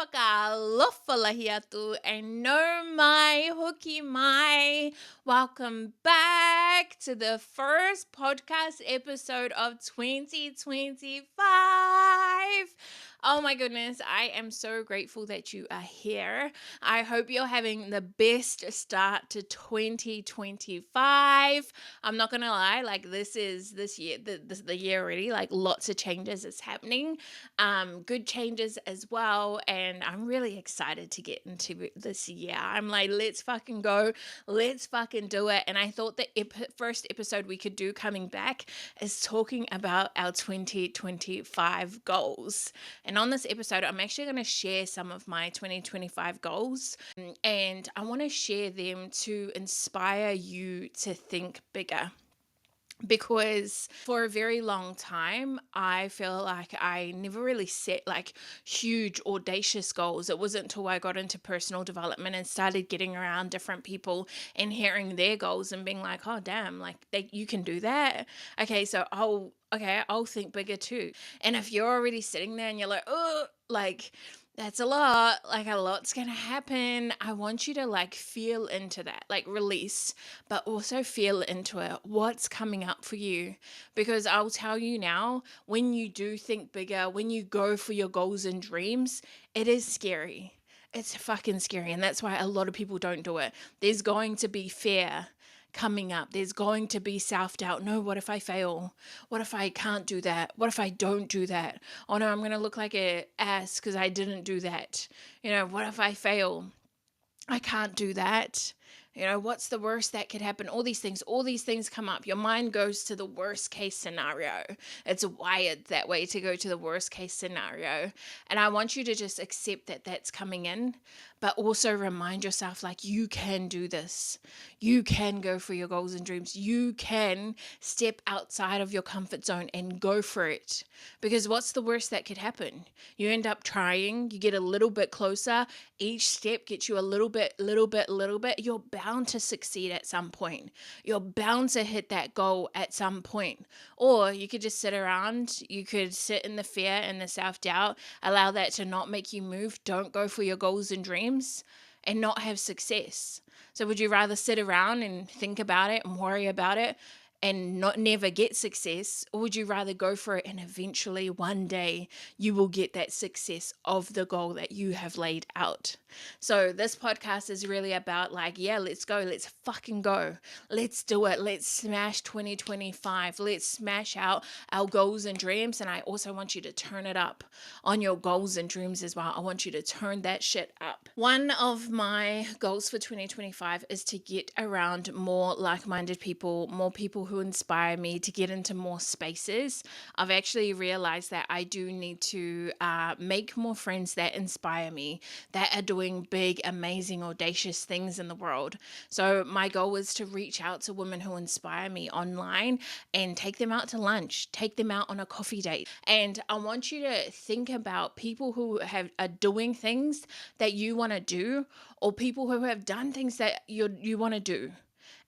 whakalofa and no mai hoki mai. Welcome back to the first podcast episode of 2025. Oh my goodness, I am so grateful that you are here. I hope you're having the best start to 2025. I'm not gonna lie, like this year, the year already, like lots of changes is happening, good changes as well, and I'm really excited to get into this year. I'm like, let's fucking go, let's fucking do it. And I thought the first episode we could do coming back is talking about our 2025 goals. And on this episode, I'm actually going to share some of my 2025 goals, and I want to share them to inspire you to think bigger. Because for a very long time, I feel like I never really set like huge, audacious goals. It wasn't until I got into personal development and started getting around different people and hearing their goals and being like, oh, damn, like you can do that. Okay, so I'll think bigger too. And if you're already sitting there and you're like, oh, like, that's a lot, like a lot's gonna happen. I want you to like feel into that, like release, but also feel into it. What's coming up for you? Because I'll tell you now, when you do think bigger, when you go for your goals and dreams, it is scary. It's fucking scary. And that's why a lot of people don't do it. There's going to be fear coming up. There's going to be self-doubt. No, what if I fail? What if I can't do that? What if I don't do that? Oh no, I'm going to look like an ass because I didn't do that. What if I fail? I can't do that. What's the worst that could happen? All these things come up. Your mind goes to the worst case scenario. It's wired that way to go to the worst case scenario. And I want you to just accept that that's coming in, but also remind yourself like you can do this. You can go for your goals and dreams. You can step outside of your comfort zone and go for it. Because what's the worst that could happen? You end up trying, you get a little bit closer. Each step gets you a little bit. You're bound to succeed at some point. You're bound to hit that goal at some point. Or you could just sit around. You could sit in the fear and the self-doubt. Allow that to not make you move. Don't go for your goals and dreams and not have success. So would you rather sit around and think about it and worry about it and never get success, or would you rather go for it and eventually one day you will get that success of the goal that you have laid out? So this podcast is really about like, yeah, let's go, let's fucking go, let's do it, let's smash 2025, let's smash out our goals and dreams. And I also want you to turn it up on your goals and dreams as well. I want you to turn that shit up. One of my goals for 2025 is to get around more like-minded people, more people who inspire me, to get into more spaces. I've actually realized that I do need to make more friends that inspire me, that are doing big, amazing, audacious things in the world. So my goal is to reach out to women who inspire me online and take them out to lunch, take them out on a coffee date. And I want you to think about people who are doing things that you want to do, or people who have done things that you want to do.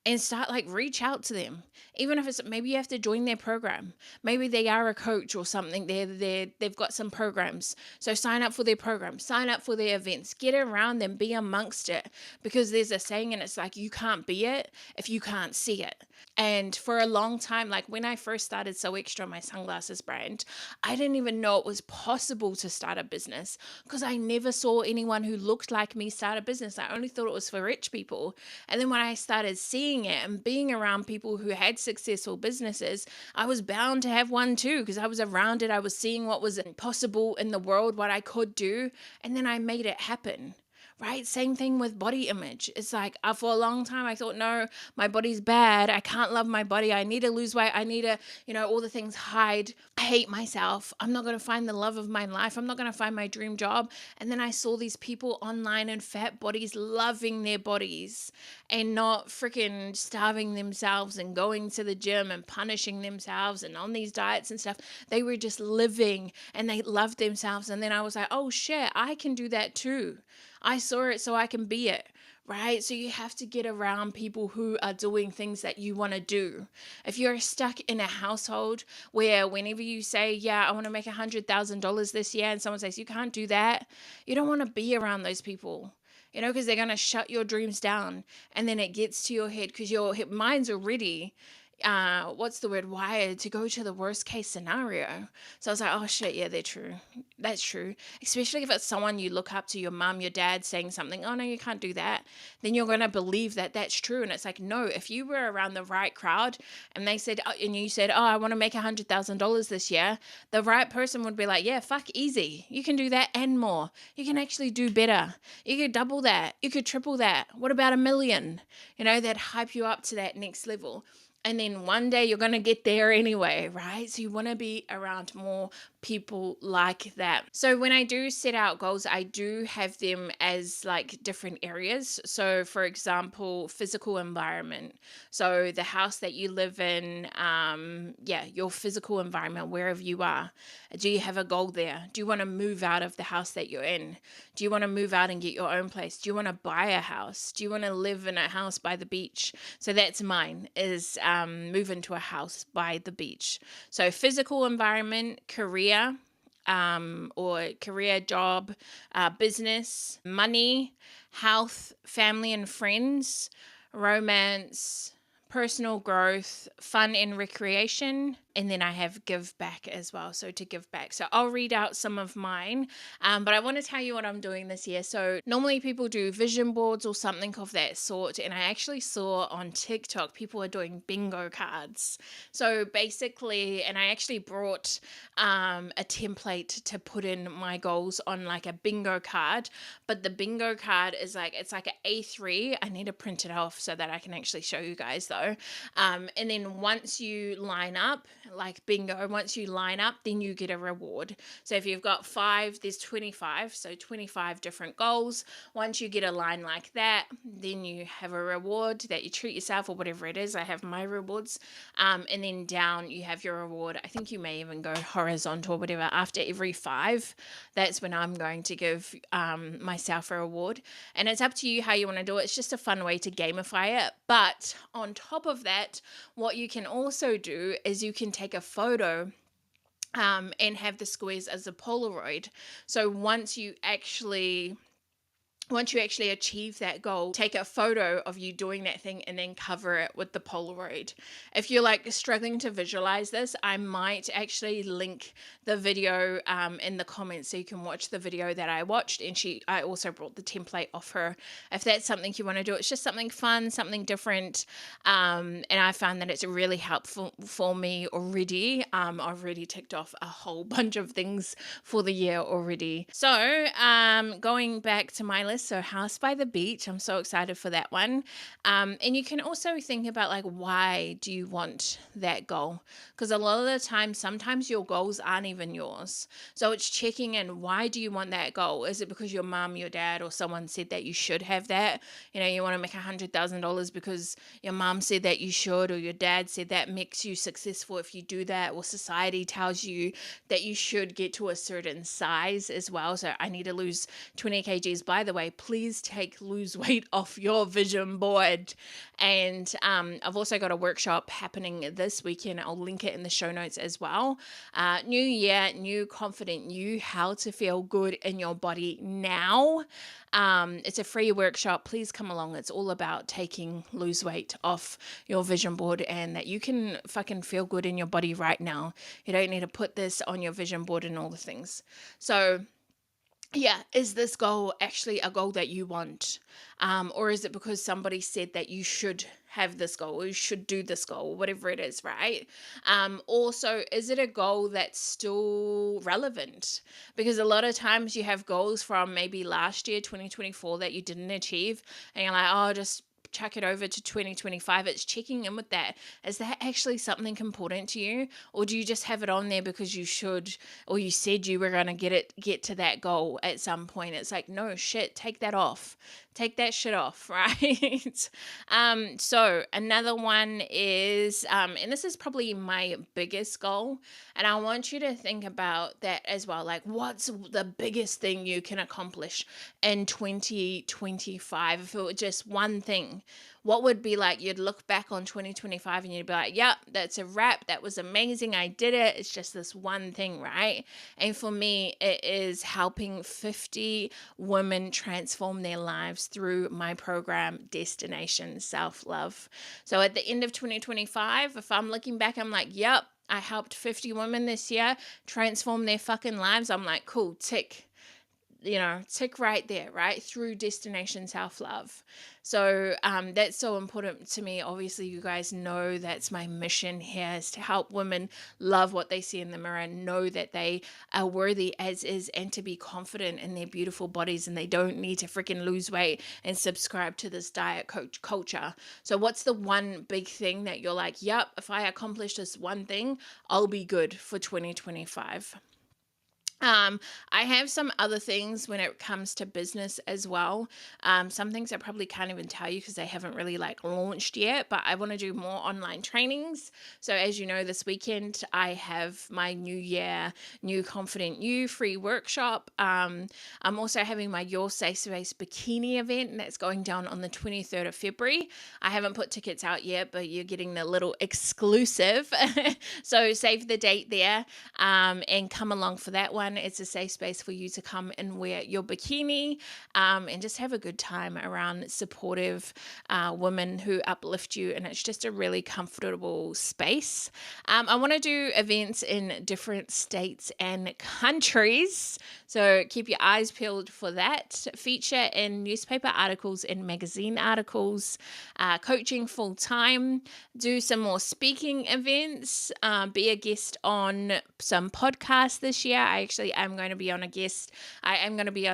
And start reach out to them. Even if it's maybe you have to join their program. Maybe they are a coach or something. They've got some programs. So sign up for their program. Sign up for their events. Get around them. Be amongst it. Because there's a saying, and it's like you can't be it if you can't see it. And for a long time, like when I first started So Extra, my sunglasses brand, I didn't even know it was possible to start a business because I never saw anyone who looked like me start a business. I only thought it was for rich people. And then when I started seeing it and being around people who had successful businesses, I was bound to have one too because I was around it. I was seeing what was possible in the world, what I could do, and then I made it happen. Right? Same thing with body image. It's like for a long time I thought, no, my body's bad. I can't love my body. I need to lose weight. I need to, all the things hide. I hate myself. I'm not going to find the love of my life. I'm not going to find my dream job. And then I saw these people online in fat bodies loving their bodies and not freaking starving themselves and going to the gym and punishing themselves and on these diets and stuff. They were just living and they loved themselves. And then I was like, oh shit, I can do that too. I saw it so I can be it, right? So you have to get around people who are doing things that you want to do. If you're stuck in a household where whenever you say, yeah, I want to make $100,000 this year, and someone says, you can't do that, you don't want to be around those people. Because they're going to shut your dreams down. And then it gets to your head because your mind's already what's the word, wired to go to the worst case scenario. So I was like, oh shit, yeah, they're true. That's true. Especially if it's someone you look up to, your mom, your dad, saying something, oh no, you can't do that. Then you're going to believe that that's true. And it's like, no, if you were around the right crowd and they said, and you said, oh, I want to make $100,000 this year, the right person would be like, yeah, fuck, easy. You can do that and more. You can actually do better. You could double that. You could triple that. What about 1 million? That hype you up to that next level. And then one day you're going to get there anyway, right? So you want to be around more people like that. So when I do set out goals, I do have them as like different areas. So for example, physical environment. So the house that you live in, your physical environment, wherever you are. Do you have a goal there? Do you want to move out of the house that you're in? Do you want to move out and get your own place? Do you want to buy a house? Do you want to live in a house by the beach? So that's mine, is move into a house by the beach. So physical environment, career, or career, job, business, money, health, family and friends, romance, personal growth, fun and recreation, and then I have give back as well. So to give back. So I'll read out some of mine, but I want to tell you what I'm doing this year. So normally people do vision boards or something of that sort. And I actually saw on TikTok, people are doing bingo cards. So basically, and I actually brought a template to put in my goals on like a bingo card, but the bingo card is like, it's like an A3. I need to print it off so that I can actually show you guys though. And then once you line up, like bingo, once you line up, then you get a reward. So if you've got 5, there's 25. So 25 different goals. Once you get a line like that, then you have a reward that you treat yourself or whatever it is. I have my rewards. And then down you have your reward. I think you may even go horizontal or whatever. After every 5, that's when I'm going to give myself a reward. And it's up to you how you want to do it. It's just a fun way to gamify it. But on top of that, what you can also do is you can take a photo and have the squares as a Polaroid. So once you actually achieve that goal, take a photo of you doing that thing and then cover it with the Polaroid. If you're like struggling to visualize this, I might actually link the video in the comments so you can watch the video that I watched. And I also brought the template off her. If that's something you want to do, it's just something fun, something different. And I found that it's really helpful for me already. I've already ticked off a whole bunch of things for the year already. So going back to my list, so house by the beach, I'm so excited for that one. And you can also think about like, why do you want that goal? Because a lot of the time, sometimes your goals aren't even yours. So it's checking in, why do you want that goal? Is it because your mom, your dad, or someone said that you should have that? You want to make $100,000 because your mom said that you should, or your dad said that makes you successful if you do that, or society tells you that you should get to a certain size as well. So I need to lose 20 kgs. By the way, please lose weight off your vision board. And I've also got a workshop happening this weekend. I'll link it in the show notes as well. New year, new confident you, how to feel good in your body now. It's a free workshop. Please come along. It's all about lose weight off your vision board and that you can fucking feel good in your body right now. You don't need to put this on your vision board and all the things. So yeah, is this goal actually a goal that you want? Or is it because somebody said that you should have this goal or you should do this goal or whatever it is, right? Also, is it a goal that's still relevant? Because a lot of times you have goals from maybe last year, 2024, that you didn't achieve and you're like, oh, just chuck it over to 2025. It's checking in with that. Is that actually something important to you? Or do you just have it on there because you should, or you said you were going to get to that goal at some point? It's like, no shit, take that off. Take that shit off, right? So another one is, and this is probably my biggest goal, and I want you to think about that as well. Like, what's the biggest thing you can accomplish in 2025? If it were just one thing, what would be like, you'd look back on 2025 and you'd be like, yep, that's a wrap. That was amazing. I did it. It's just this one thing, right? And for me, it is helping 50 women transform their lives through my program, Destination Self-Love. So at the end of 2025, if I'm looking back, I'm like, yep, I helped 50 women this year transform their fucking lives. I'm like, cool, tick. Tick right there, right? Through Destination Self-Love. So that's so important to me. Obviously, you guys know that's my mission here, is to help women love what they see in the mirror and know that they are worthy as is, and to be confident in their beautiful bodies, and they don't need to freaking lose weight and subscribe to this diet coach culture. So what's the one big thing that you're like, yep, if I accomplish this one thing, I'll be good for 2025? I have some other things when it comes to business as well. Some things I probably can't even tell you because they haven't really like launched yet, but I want to do more online trainings. So as you know, this weekend I have my New Year, New Confident You free workshop. I'm also having my Your Safe Space bikini event, and that's going down on the 23rd of February. I haven't put tickets out yet, but you're getting the little exclusive. So save the date there, and come along for that one. It's a safe space for you to come and wear your bikini, and just have a good time around supportive women who uplift you. And it's just a really comfortable space. I want to do events in different states and countries. So keep your eyes peeled for that. Feature in newspaper articles and magazine articles, coaching full time, do some more speaking events, be a guest on some podcasts this year. I am going to be on a guest. I am going to be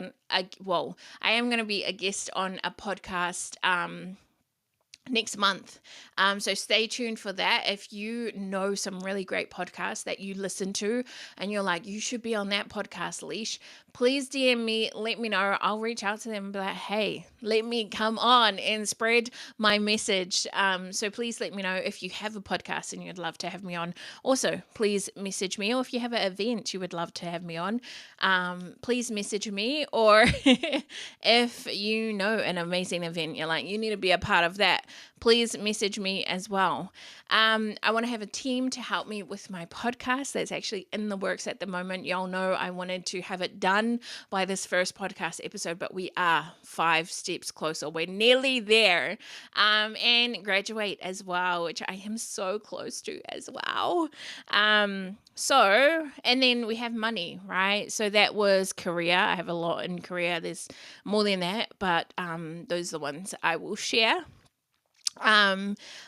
a guest on a podcast next month. So stay tuned for that. If you know some really great podcasts that you listen to and you're like, you should be on that podcast, Leash, please DM me, let me know. I'll reach out to them and be like, hey, let me come on and spread my message. So please let me know if you have a podcast and you'd love to have me on. Also, please message me, or if you have an event you would love to have me on, please message me. Or if you know an amazing event, you're like, you need to be a part of that, please message me as well. I want to have a team to help me with my podcast. That's actually in the works at the moment. Y'all know I wanted to have it done by this first podcast episode, but we are 5 steps closer. We're nearly there. And graduate as well, which I am so close to as well. And then we have money, right? So that was career. I have a lot in career. There's more than that, but those are the ones I will share.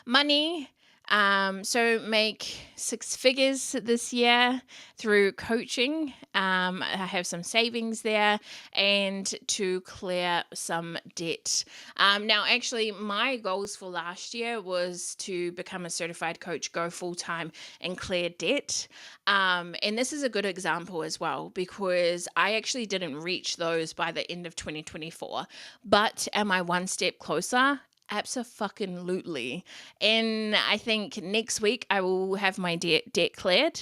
Money. So make 6 figures this year through coaching. I have some savings there, and to clear some debt. Now, actually, my goals for last year was to become a certified coach, go full time, and clear debt. And this is a good example as well, because I actually didn't reach those by the end of 2024. But am I one step closer? Abso-fucking-lutely. And I think next week I will have my debt cleared.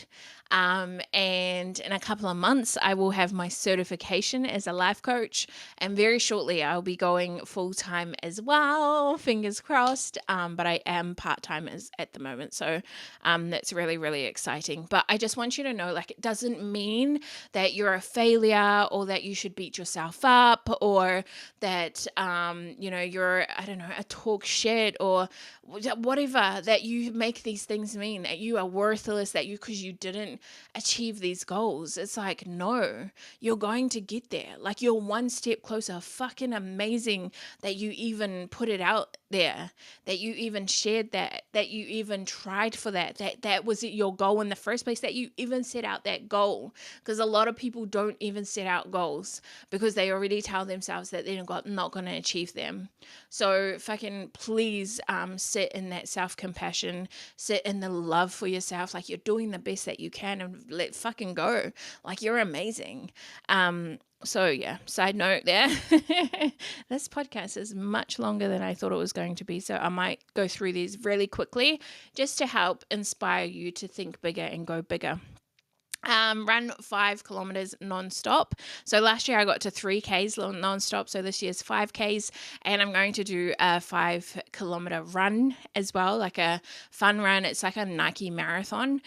And in a couple of months, I will have my certification as a life coach. And very shortly, I'll be going full-time as well. Fingers crossed. But I am part-time at the moment. So that's really, really exciting. But I just want you to know, like, it doesn't mean that you're a failure, or that you should beat yourself up, or that, you're, I don't know, a talk shit, or whatever that you make these things mean, that you are worthless, because you didn't achieve these goals. It's like, no, you're going to get there. Like, you're one step closer. Fucking amazing that you even put it out there, that you even shared that you even tried for that was it your goal in the first place, that you even set out that goal. Because a lot of people don't even set out goals because they already tell themselves that they're not going to achieve them. So fucking please sit in that self-compassion, sit in the love for yourself, like you're doing the best that you can, and let fucking go. Like, you're amazing. So yeah, side note there. This podcast is much longer than I thought it was going to be. So I might go through these really quickly just to help inspire you to think bigger and go bigger. Run 5 kilometers non-stop. So last year I got to 3Ks non-stop. So this year's 5Ks, and I'm going to do a 5 kilometer run as well, like a fun run. It's like a Nike marathon.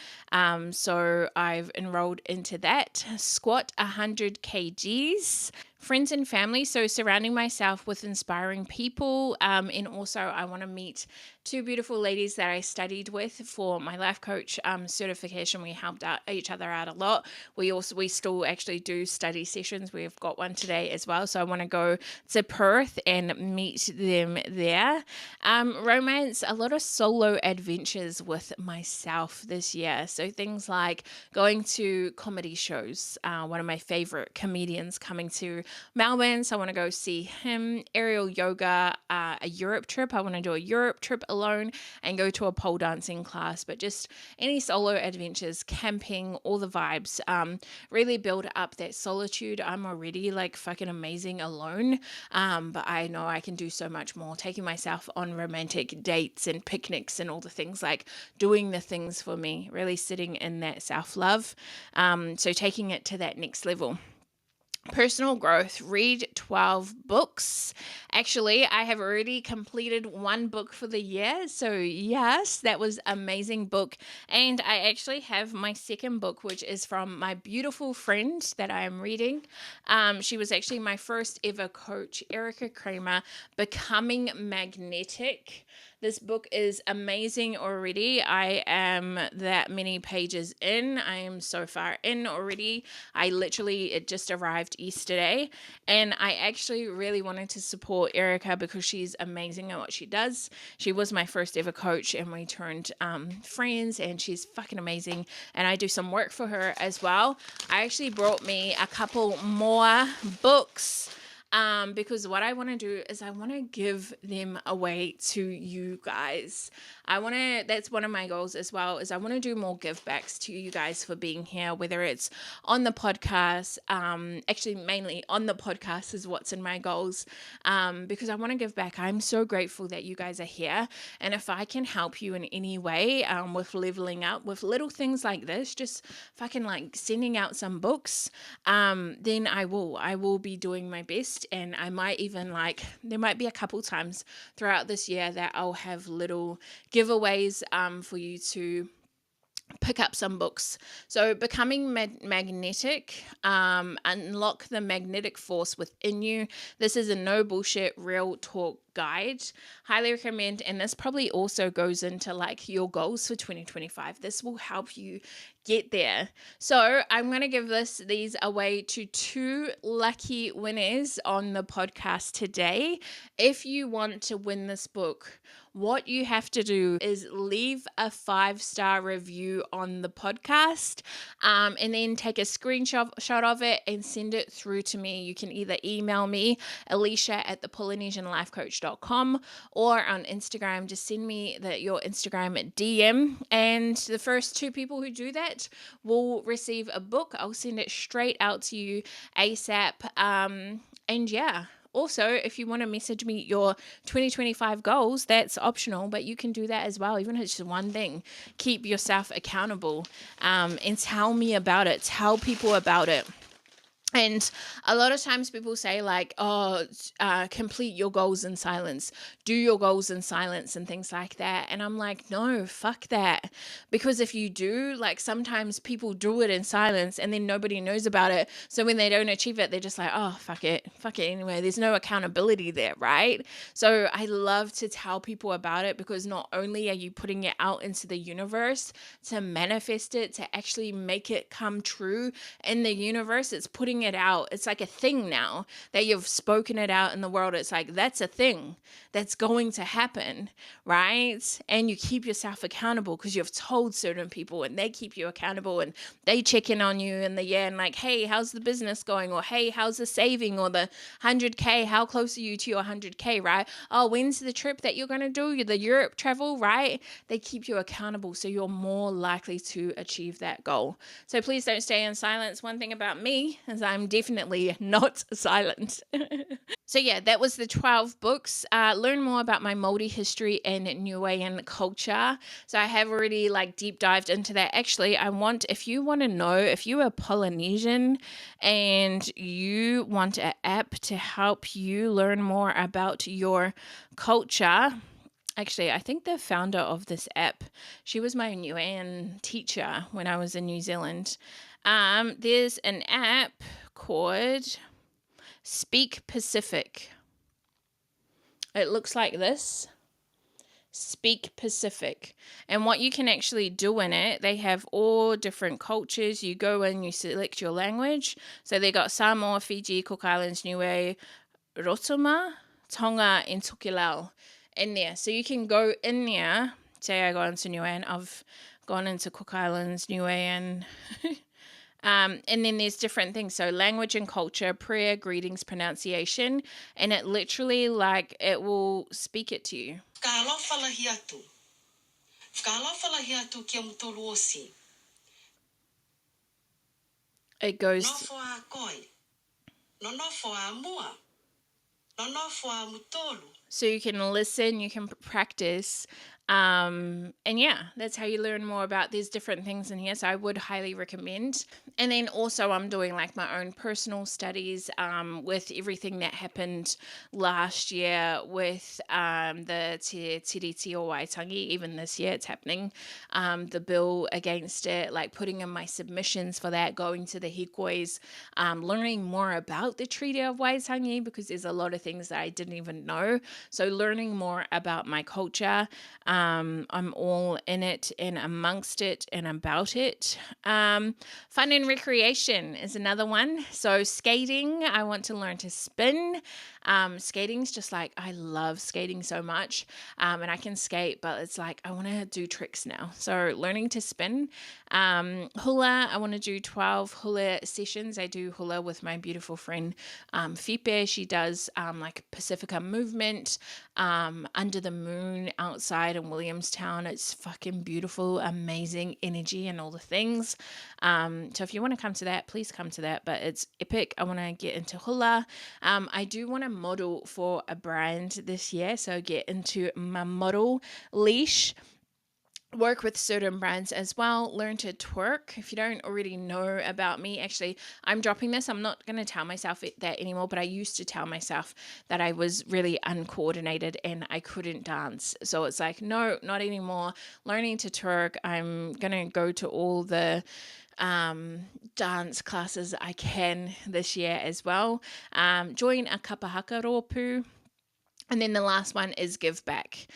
So I've enrolled into that. Squat 100 kgs. Friends and family, so surrounding myself with inspiring people, and also I want to meet 2 beautiful ladies that I studied with for my life coach certification. We helped out each other out a lot. We still actually do study sessions. We've got one today as well, so I want to go to Perth and meet them there. Romance, a lot of solo adventures with myself this year. So things like going to comedy shows. One of my favorite comedians coming to Melbourne, so I want to go see him. Aerial yoga, a Europe trip. I want to do a Europe trip alone and go to a pole dancing class, but just any solo adventures, camping, all the vibes. Really build up that solitude. I'm already like fucking amazing alone, but I know I can do so much more. Taking myself on romantic dates and picnics and all the things, like doing the things for me, really sitting in that self-love. So taking it to that next level. Personal growth, read 12 books. Actually, I have already completed 1 book for the year. So yes, that was amazing book. And I actually have my second book, which is from my beautiful friend that I am reading. She was actually my first ever coach, Erika Cramer, Becoming Magnetic. This book is amazing already. I am that many pages in. I am so far in already. It just arrived yesterday, and I actually really wanted to support Erika because she's amazing at what she does. She was my first ever coach, and we turned friends, and she's fucking amazing, and I do some work for her as well. I actually brought me a couple more books because what I want to do is I want to give them away to you guys. That's one of my goals as well, is I want to do more give backs to you guys for being here, whether it's on the podcast, actually mainly on the podcast is what's in my goals, because I want to give back. I'm so grateful that you guys are here. And if I can help you in any way, with leveling up, with little things like this, just fucking like sending out some books, then I will be doing my best. And I might even there might be a couple times throughout this year that I'll have little giveaways for you to pick up some books. So Becoming Magnetic, unlock the magnetic force within you. This is a no bullshit, real talk guide. Highly recommend. And this probably also goes into like your goals for 2025. This will help you get there. So I'm going to give these away to 2 lucky winners on the podcast today. If you want to win this book, what you have to do is leave a 5-star review on the podcast, and then take a screenshot of it and send it through to me. You can either email me, elisha at thepolynesianlifecoach.com, or on Instagram, just send me your Instagram DM. And the first 2 people who do that will receive a book. I'll send it straight out to you ASAP. And yeah. Also, if you want to message me your 2025 goals, that's optional, but you can do that as well, even if it's just one thing. Keep yourself accountable, and tell me about it. Tell people about it. And a lot of times people say complete your goals in silence, do your goals in silence and things like that. And I'm like, no, fuck that. Because if you do, sometimes people do it in silence and then nobody knows about it. So when they don't achieve it, they're just like, oh, fuck it anyway. There's no accountability there, right? So I love to tell people about it, because not only are you putting it out into the universe to manifest it, to actually make it come true in the universe, it's putting it out. It's like a thing now that you've spoken it out in the world. It's like, that's a thing that's going to happen, right? And you keep yourself accountable because you've told certain people, and they keep you accountable, and they check in on you in the year and like, hey, how's the business going? Or hey, how's the saving? Or the 100K, how close are you to your 100K, right? Oh, when's the trip that you're going to do? The Europe travel, right? They keep you accountable, so you're more likely to achieve that goal. So please don't stay in silence. One thing about me is I'm definitely not silent. So yeah, that was the 12 books. Learn more about my Māori history and Niuean culture. So I have already like deep dived into that. Actually, if you want to know, if you are Polynesian and you want an app to help you learn more about your culture, actually, I think the founder of this app, she was my Niuean teacher when I was in New Zealand. There's an app called Speak Pacific. It looks like this. Speak Pacific. And what you can actually do in it, they have all different cultures. You go in, you select your language. So they got Samoa, Fiji, Cook Islands, Niue, Rotuma, Tonga, and Tokelau in there. So you can go in there. Say I go into Niue and I've gone into Cook Islands, Niue, and and then there's different things. So language and culture, prayer, greetings, pronunciation, and it literally like it will speak it to you. It goes. So you can listen, you can practice. And yeah, that's how you learn more about these different things in here. So I would highly recommend. And then also I'm doing like my own personal studies with everything that happened last year with the Te Tiriti o Waitangi. Even this year it's happening. The bill against it, like putting in my submissions for that, going to the hikois, learning more about the Treaty of Waitangi because there's a lot of things that I didn't even know. So learning more about my culture. I'm all in it and amongst it and about it. Fun and recreation is another one. So skating, I want to learn to spin. Skating's just like, I love skating so much. And I can skate, but it's like, I want to do tricks now. So learning to spin. Hula, I want to do 12 hula sessions. I do hula with my beautiful friend Fipe. She does like Pacifica movement under the moon outside in Williamstown. It's fucking beautiful, amazing energy and all the things. So if you want to come to that, please come to that. But it's epic. I want to get into hula. I do want to model for a brand this year. So get into my model leash. Work with certain brands as well. Learn to twerk. If you don't already know about me, actually, I'm dropping this. I'm not going to tell myself that anymore, but I used to tell myself that I was really uncoordinated and I couldn't dance. So it's like, no, not anymore. Learning to twerk. I'm going to go to all the dance classes I can this year as well. Join a kapahaka rōpū. And then the last one is give back.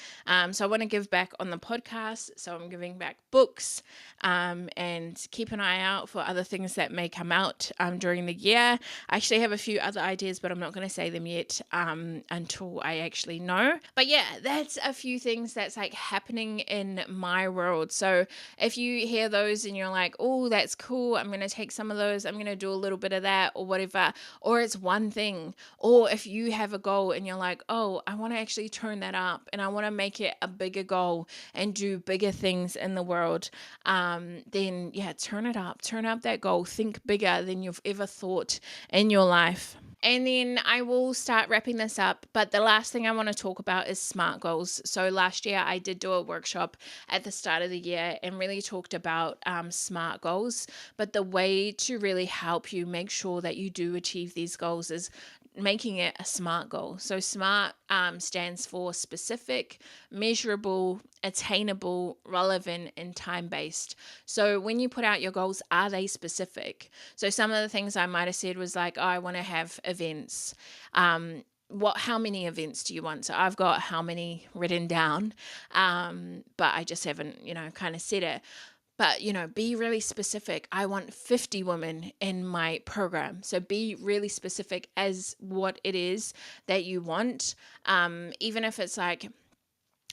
So I want to give back on the podcast. So I'm giving back books and keep an eye out for other things that may come out during the year. I actually have a few other ideas, but I'm not going to say them yet until I actually know. But yeah, that's a few things that's like happening in my world. So if you hear those and you're like, oh, that's cool, I'm going to take some of those, I'm going to do a little bit of that or whatever, or it's one thing, or if you have a goal and you're like, oh, I want to actually turn that up and I want to make it a bigger goal and do bigger things in the world, then yeah, turn up that goal, think bigger than you've ever thought in your life. And then I will start wrapping this up. But the last thing I want to talk about is SMART goals. So last year I did do a workshop at the start of the year and really talked about SMART goals. But the way to really help you make sure that you do achieve these goals is making it a SMART goal. So SMART stands for specific, measurable, attainable, relevant, and time-based. So when you put out your goals, are they specific? So some of the things I might have said was like, oh, I want to have events. How many events do you want? So I've got how many written down, but I just haven't, kind of said it. But, be really specific. I want 50 women in my program. So be really specific as what it is that you want. Even if it's like,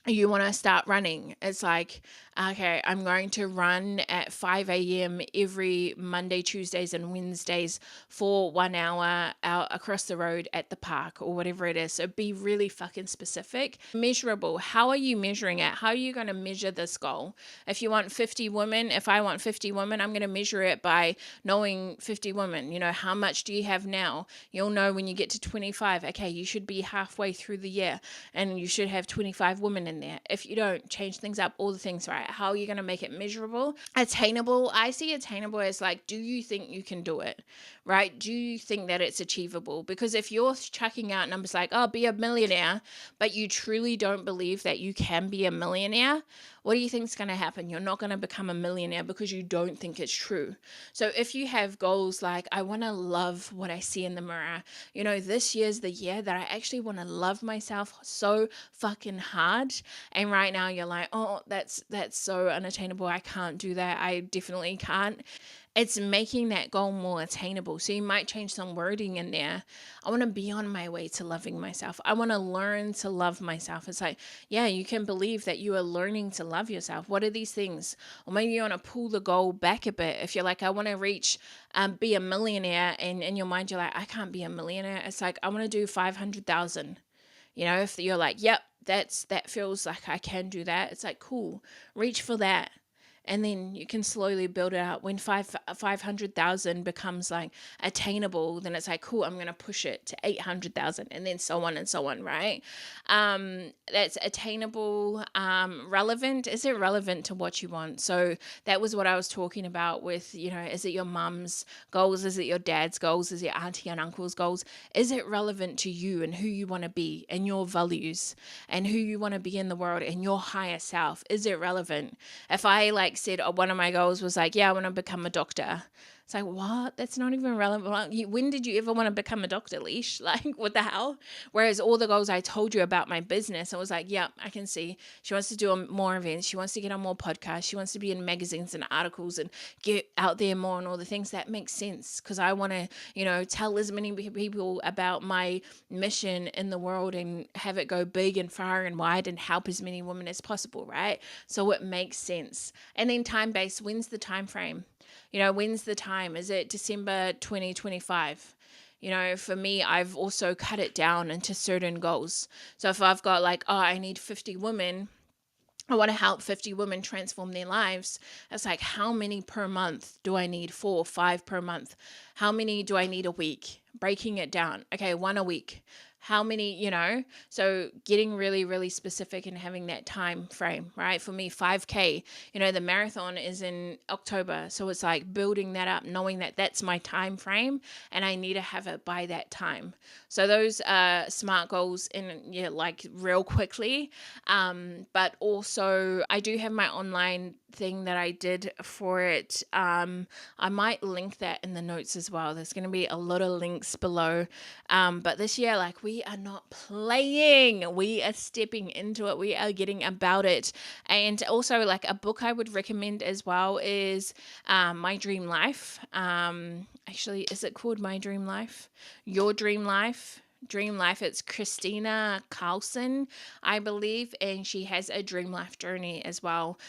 you want to start running. It's like, okay, I'm going to run at 5 a.m. every Monday, Tuesdays, and Wednesdays for 1 hour out across the road at the park or whatever it is. So be really fucking specific. Measurable. How are you measuring it? How are you going to measure this goal? If you want 50 women, if I want 50 women, I'm going to measure it by knowing 50 women. You know, how much do you have now? You'll know when you get to 25, okay, you should be halfway through the year and you should have 25 women in there. If you don't, change things up, all the things, right? How are you going to make it measurable? Attainable. I see attainable as like, do you think you can do it, right? Do you think that it's achievable? Because if you're chucking out numbers like, oh, be a millionaire, but you truly don't believe that you can be a millionaire, what do you think is going to happen? You're not going to become a millionaire because you don't think it's true. So if you have goals like, I want to love what I see in the mirror, you know, this year's the year that I actually want to love myself so fucking hard. And right now you're like, oh, that's so unattainable. I can't do that. I definitely can't. It's making that goal more attainable. So you might change some wording in there. I want to be on my way to loving myself. I want to learn to love myself. It's like, yeah, you can believe that you are learning to love yourself. What are these things? Or maybe you want to pull the goal back a bit. If you're like, I want to reach, be a millionaire, and in your mind, you're like, I can't be a millionaire. It's like, I want to do 500,000. You know, if you're like, yep, that feels like I can do that. It's like, cool, reach for that. And then you can slowly build it out. When 500,000 becomes like attainable, then it's like, cool, I'm going to push it to 800,000 and then so on and so on, right? That's attainable. Relevant. Is it relevant to what you want? So that was what I was talking about with, you know, is it your mum's goals? Is it your dad's goals? Is it your auntie and uncle's goals? Is it relevant to you and who you want to be and your values and who you want to be in the world and your higher self? Is it relevant? If I like said, oh, one of my goals was like, yeah, I want to become a doctor. It's like, what? That's not even relevant. When did you ever want to become a doctor, Leash? Like, what the hell? Whereas all the goals I told you about my business, I was like, yeah, I can see. She wants to do more events. She wants to get on more podcasts. She wants to be in magazines and articles and get out there more and all the things. That makes sense because I want to, you know, tell as many people about my mission in the world and have it go big and far and wide and help as many women as possible, right? So it makes sense. And then time-based, when's the time frame? You know, when's the time? Is it December 2025? You know, for me, I've also cut it down into certain goals. So if I've got like, oh, I need 50 women, I want to help 50 women transform their lives. It's like, how many per month do I need? 4 or 5 per month. How many do I need a week? Breaking it down. Okay, 1 a week. How many, you know? So getting really, really specific and having that time frame, right? For me, 5K, you know, the marathon is in October. So it's like building that up, knowing that that's my time frame and I need to have it by that time. So those are smart goals in, yeah, like real quickly. But also I do have my online thing that I did for it. I might link that in the notes as well. There's going to be a lot of links below. But this year, like, we are not playing. We are stepping into it. We are getting about it. And also, like, a book I would recommend as well is My Dream Life. Actually, is it called My Dream Life? Your Dream Life? Dream Life. It's Christina Carlson, I believe, and she has a Dream Life journey as well.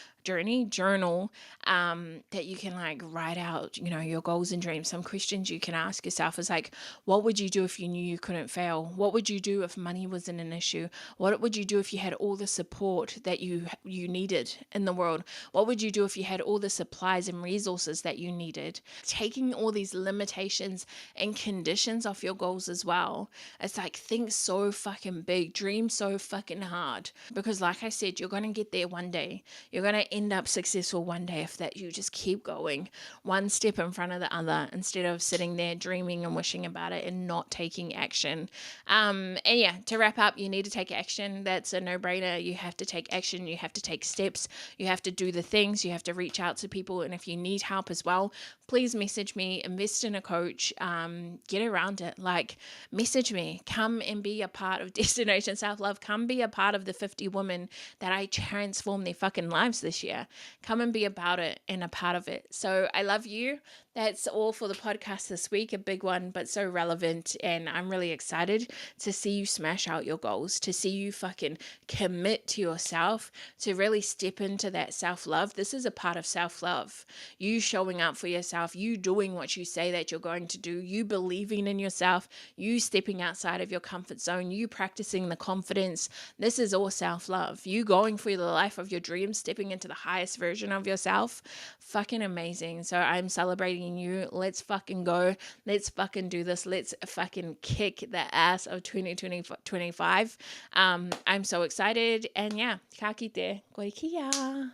Journal, that you can like write out, you know, your goals and dreams. Some questions you can ask yourself is like, what would you do if you knew you couldn't fail? What would you do if money wasn't an issue? What would you do if you had all the support that you needed in the world? What would you do if you had all the supplies and resources that you needed? Taking all these limitations and conditions off your goals as well. It's like, think so fucking big, dream so fucking hard, because like I said, you're going to get there one day. You're going to end up successful one day if that you just keep going one step in front of the other instead of sitting there dreaming and wishing about it and not taking action. And yeah, to wrap up, you need to take action. That's a no-brainer. You have to take action. You have to take steps. You have to do the things. You have to reach out to people. And if you need help as well, please message me, invest in a coach, get around it. Like, message me, come and be a part of Destination Self-Love. Come be a part of the 50 women that I transform their fucking lives this year. Come and be about it and a part of it. So I love you. That's all for the podcast this week. A big one, but so relevant. And I'm really excited to see you smash out your goals, to see you fucking commit to yourself, to really step into that self love. This is a part of self love. You showing up for yourself, you doing what you say that you're going to do, you believing in yourself, you stepping outside of your comfort zone, you practicing the confidence. This is all self love. You going for the life of your dreams, stepping into the highest version of yourself. Fucking amazing. So I'm celebrating you. Let's fucking go. Let's fucking do this. Let's fucking kick the ass of 2025. I'm so excited. And yeah, ka kite. Koe kia.